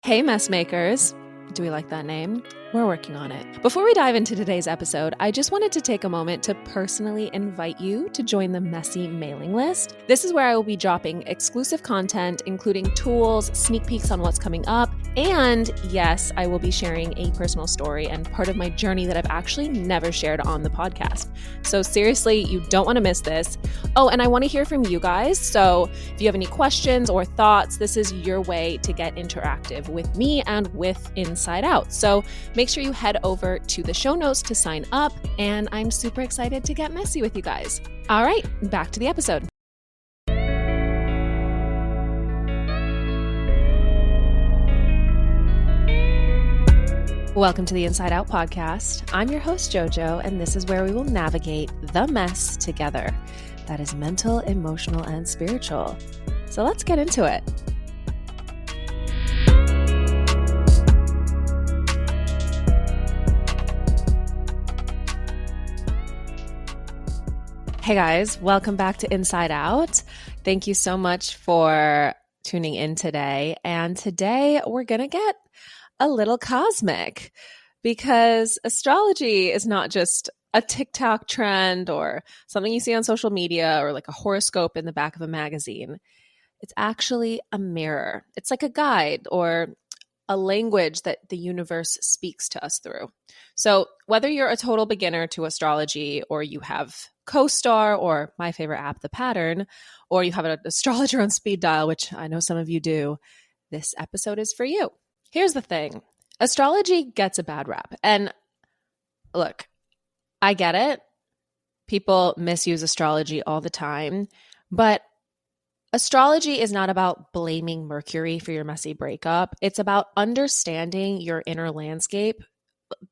Hey, mess makers. Do we like that name? We're working on it. Before we dive into today's episode, I just wanted to take a moment to personally invite you to join the Messy mailing list. This is where I will be dropping exclusive content, including tools, sneak peeks on what's coming up, and yes, I will be sharing a personal story and part of my journey that I've actually never shared on the podcast. So seriously, you don't want to miss this. Oh, and I want to hear from you guys. So if you have any questions or thoughts, this is your way to get interactive with me and with Inside Out. So make sure you head over to the show notes to sign up, and I'm super excited to get messy with you guys. All right, back to the episode. Welcome to the Inside Out podcast. I'm your host, Jojo, and this is where we will navigate the mess together. That is mental, emotional, and spiritual. So let's get into it. Hey guys, welcome back to Inside Out. Thank you so much for tuning in today. And today we're going to get a little cosmic because astrology is not just a TikTok trend or something you see on social media or like a horoscope in the back of a magazine. It's actually a mirror. It's like a guide or a language that the universe speaks to us through. So whether you're a total beginner to astrology or you have CoStar or my favorite app, The Pattern, or you have an astrologer on speed dial, which I know some of you do, this episode is for you. Here's the thing. Astrology gets a bad rap. And look, I get it. People misuse astrology all the time, but astrology is not about blaming Mercury for your messy breakup. It's about understanding your inner landscape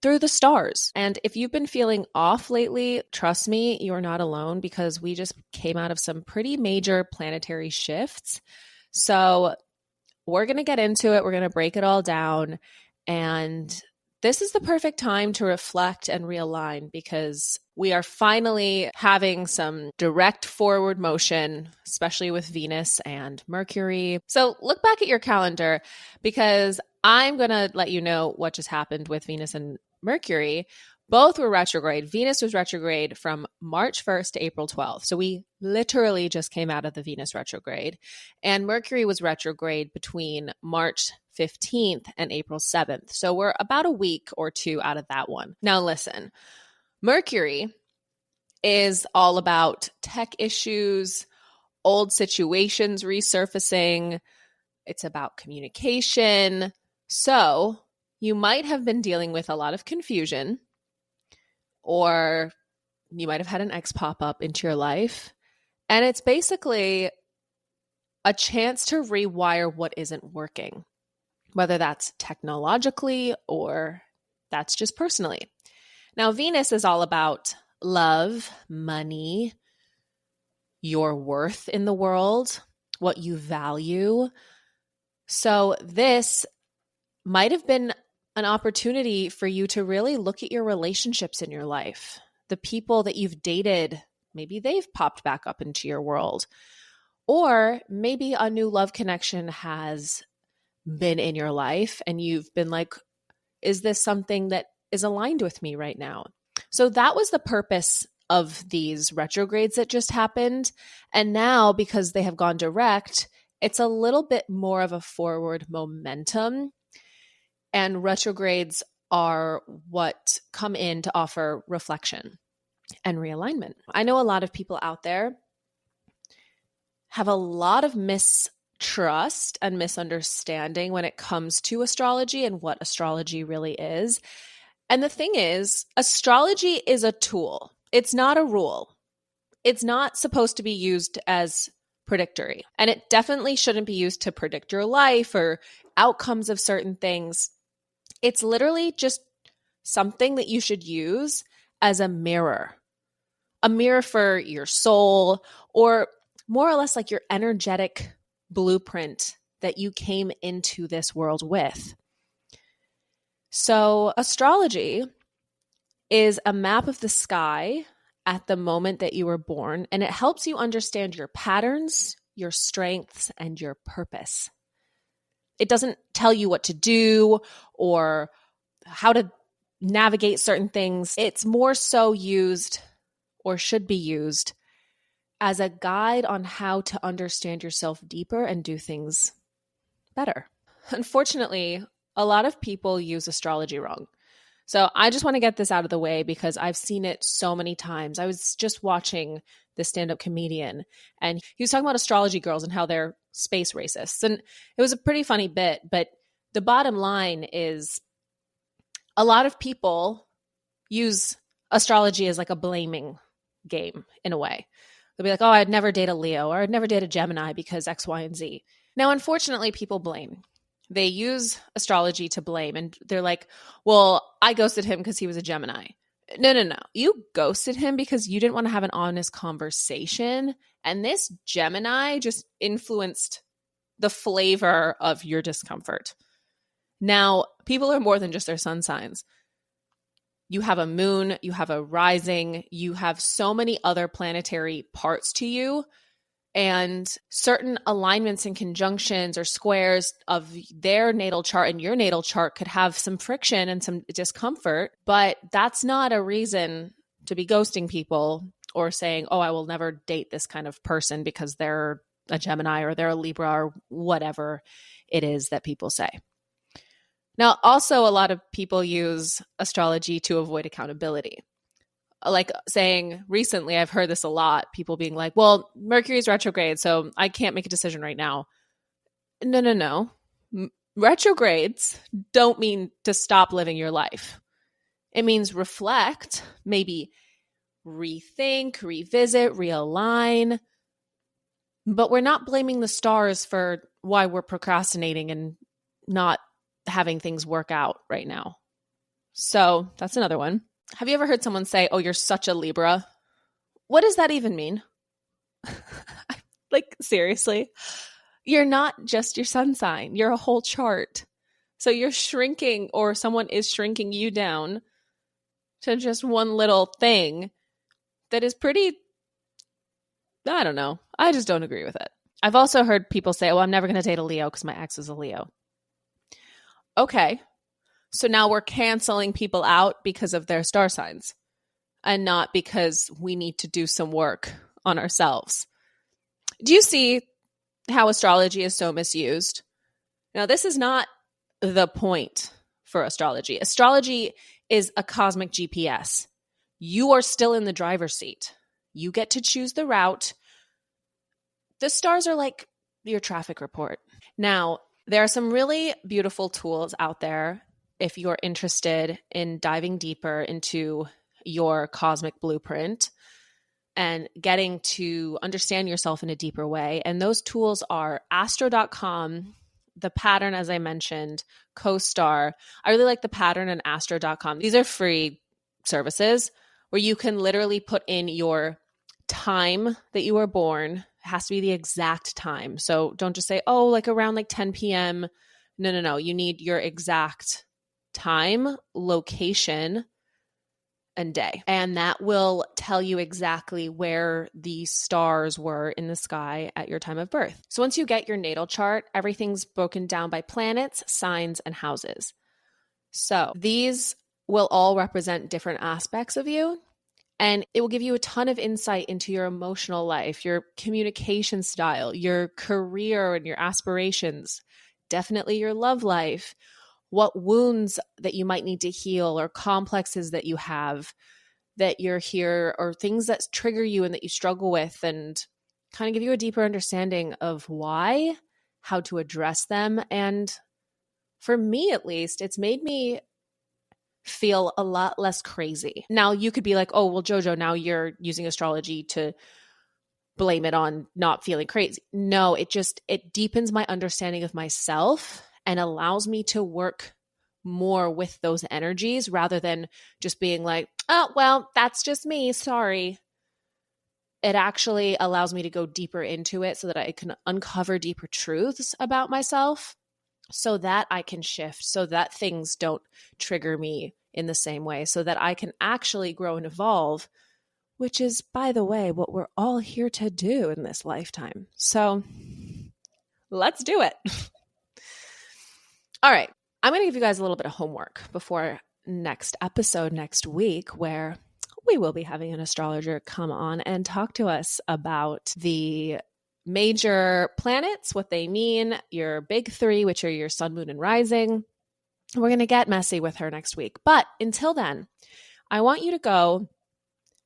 through the stars. And if you've been feeling off lately, trust me, you're not alone because we just came out of some pretty major planetary shifts. So we're going to get into it. We're going to break it all down. And this is the perfect time to reflect and realign because we are finally having some direct forward motion, especially with Venus and Mercury. So look back at your calendar because I'm going to let you know what just happened with Venus and Mercury. Both were retrograde. Venus was retrograde from March 1st to April 12th. So we literally just came out of the Venus retrograde. And Mercury was retrograde between March 15th and April 7th. So we're about a week or two out of that one. Now listen, Mercury is all about tech issues, old situations resurfacing. It's about communication. So you might have been dealing with a lot of confusion, or you might have had an ex pop up into your life. And it's basically a chance to rewire what isn't working, whether that's technologically or that's just personally. Now, Venus is all about love, money, your worth in the world, what you value. So this might have been an opportunity for you to really look at your relationships in your life. The people that you've dated, maybe they've popped back up into your world. Or maybe a new love connection has been in your life and you've been like, is this something that is aligned with me right now? So that was the purpose of these retrogrades that just happened. And now, because they have gone direct, it's a little bit more of a forward momentum. And retrogrades are what come in to offer reflection and realignment. I know a lot of people out there have a lot of mistrust and misunderstanding when it comes to astrology and what astrology really is. And the thing is, astrology is a tool. It's not a rule. It's not supposed to be used as predictory. And it definitely shouldn't be used to predict your life or outcomes of certain things. It's literally just something that you should use as a mirror for your soul, or more or less like your energetic blueprint that you came into this world with. So astrology is a map of the sky at the moment that you were born, and it helps you understand your patterns, your strengths, and your purpose. It doesn't tell you what to do or how to navigate certain things. It's more so used, or should be used, as a guide on how to understand yourself deeper and do things better. Unfortunately, a lot of people use astrology wrong. So I just want to get this out of the way because I've seen it so many times. I was just watching this stand-up comedian, and he was talking about astrology girls and how they're space racists. And it was a pretty funny bit, but the bottom line is a lot of people use astrology as like a blaming game in a way. They'll be like, oh, I'd never date a Leo, or I'd never date a Gemini because X, Y, and Z. Now, unfortunately, people blame. They use astrology to blame, and they're like, well, I ghosted him because he was a Gemini. No. You ghosted him because you didn't want to have an honest conversation, and this Gemini just influenced the flavor of your discomfort. Now, people are more than just their sun signs. You have a moon, you have a rising, you have so many other planetary parts to you, and certain alignments and conjunctions or squares of their natal chart and your natal chart could have some friction and some discomfort, but that's not a reason to be ghosting people or saying, oh, I will never date this kind of person because they're a Gemini or they're a Libra or whatever it is that people say. Now, also, a lot of people use astrology to avoid accountability. Like saying recently, I've heard this a lot, people being like, well, Mercury's retrograde, so I can't make a decision right now. No. Retrogrades don't mean to stop living your life. It means reflect, maybe rethink, revisit, realign. But we're not blaming the stars for why we're procrastinating and not having things work out right now. So that's another one. Have you ever heard someone say, oh, you're such a Libra? What does that even mean? Like, seriously? You're not just your sun sign. You're a whole chart. So you're shrinking, or someone is shrinking you down to just one little thing that is pretty, I don't know. I just don't agree with it. I've also heard people say, oh, I'm never going to date a Leo because my ex is a Leo. Okay. So now we're canceling people out because of their star signs and not because we need to do some work on ourselves. Do you see how astrology is so misused? Now, this is not the point for astrology. Astrology is a cosmic GPS. You are still in the driver's seat. You get to choose the route. The stars are like your traffic report. Now, there are some really beautiful tools out there if you're interested in diving deeper into your cosmic blueprint and getting to understand yourself in a deeper way. And those tools are astro.com, the pattern, as I mentioned, CoStar. I really like the pattern and astro.com. These are free services where you can literally put in your time that you were born. It has to be the exact time. So don't just say, oh, like around like 10 p.m. No. You need your exact time, location, and day. And that will tell you exactly where the stars were in the sky at your time of birth. So once you get your natal chart, everything's broken down by planets, signs, and houses. So these will all represent different aspects of you. And it will give you a ton of insight into your emotional life, your communication style, your career and your aspirations, definitely your love life, what wounds that you might need to heal or complexes that you have that you're here, or things that trigger you and that you struggle with, and kind of give you a deeper understanding of why, how to address them. And for me, at least, it's made me feel a lot less crazy. Now, you could be like, oh, well, Jojo, now you're using astrology to blame it on not feeling crazy. No, it deepens my understanding of myself and allows me to work more with those energies rather than just being like, oh, well, that's just me. Sorry. It actually allows me to go deeper into it so that I can uncover deeper truths about myself so that I can shift, so that things don't trigger me in the same way, so that I can actually grow and evolve, which is, by the way, what we're all here to do in this lifetime. So let's do it. All right. I'm going to give you guys a little bit of homework before next episode next week, where we will be having an astrologer come on and talk to us about the major planets, what they mean, your big three, which are your sun, moon, and rising. We're going to get messy with her next week. But until then, I want you to go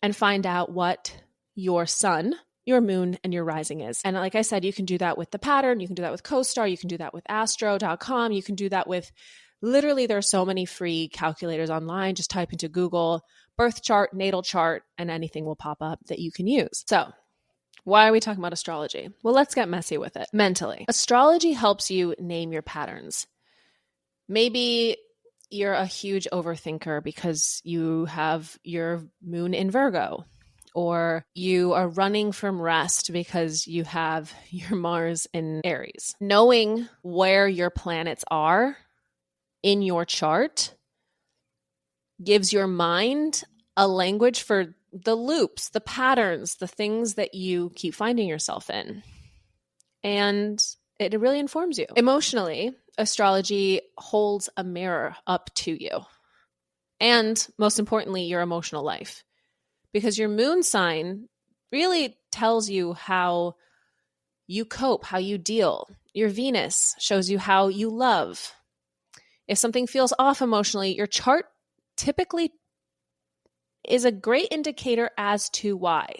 and find out what your sun, your moon, and your rising is. And like I said, you can do that with the pattern. You can do that with CoStar. You can do that with astro.com. You can do that with literally, there are so many free calculators online. Just type into Google birth chart, natal chart, and anything will pop up that you can use. So why are we talking about astrology? Well, let's get messy with it mentally. Astrology helps you name your patterns. Maybe you're a huge overthinker because you have your moon in Virgo, or you are running from rest because you have your Mars in Aries. Knowing where your planets are in your chart gives your mind a language for the loops, the patterns, the things that you keep finding yourself in. And it really informs you. Emotionally, astrology holds a mirror up to you. And most importantly, your emotional life. Because your moon sign really tells you how you cope, how you deal. Your Venus shows you how you love. If something feels off emotionally, your chart typically is a great indicator as to why.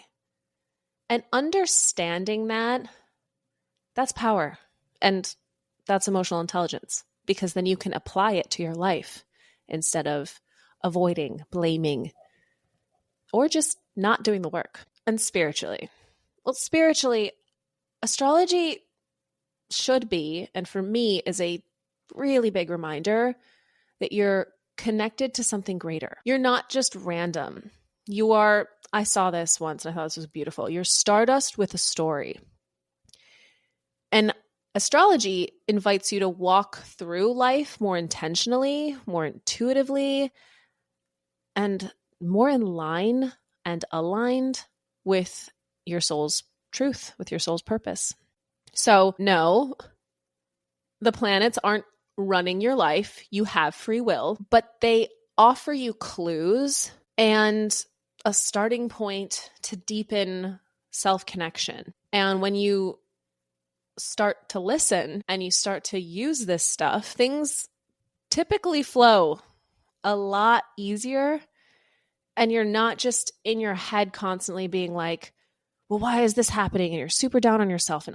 And understanding that, that's power. And that's emotional intelligence, because then you can apply it to your life instead of avoiding, blaming, or just not doing the work. And spiritually, astrology should be, and for me is a really big reminder that you're connected to something greater. You're not just random. You are, I saw this once and I thought this was beautiful. You're stardust with a story. And astrology invites you to walk through life more intentionally, more intuitively, and more in line and aligned with your soul's truth, with your soul's purpose. So no, the planets aren't running your life. You have free will, but they offer you clues and a starting point to deepen self-connection. And when you start to listen and you start to use this stuff, things typically flow a lot easier. And you're not just in your head constantly being like, well, why is this happening? And you're super down on yourself and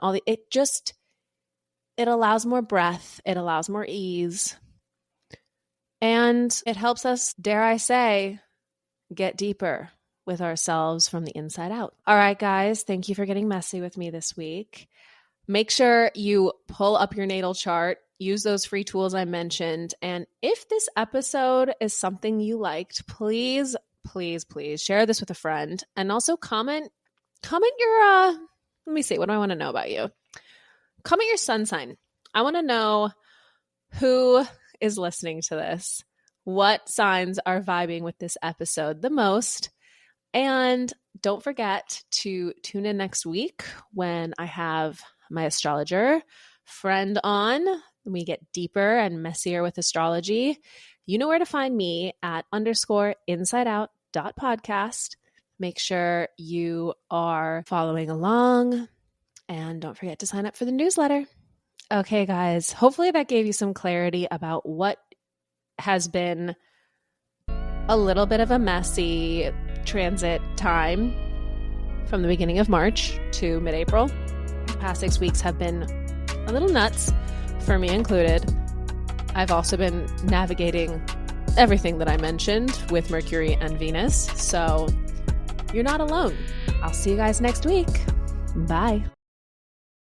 it allows more breath. It allows more ease. And it helps us, dare I say, get deeper with ourselves from the inside out. All right, guys, thank you for getting messy with me this week. Make sure you pull up your natal chart, use those free tools I mentioned. And if this episode is something you liked, please share this with a friend. And also comment your, let me see, what do I want to know about you? Comment your sun sign. I want to know who is listening to this, what signs are vibing with this episode the most. And don't forget to tune in next week when I have my astrologer friend on. We get deeper and messier with astrology. You know where to find me at _insideout.podcast. Make sure you are following along. And don't forget to sign up for the newsletter. Okay, guys, hopefully that gave you some clarity about what has been a little bit of a messy transit time from the beginning of March to mid-April. The past 6 weeks have been a little nuts, for me included. I've also been navigating everything that I mentioned with Mercury and Venus, so you're not alone. I'll see you guys next week. Bye.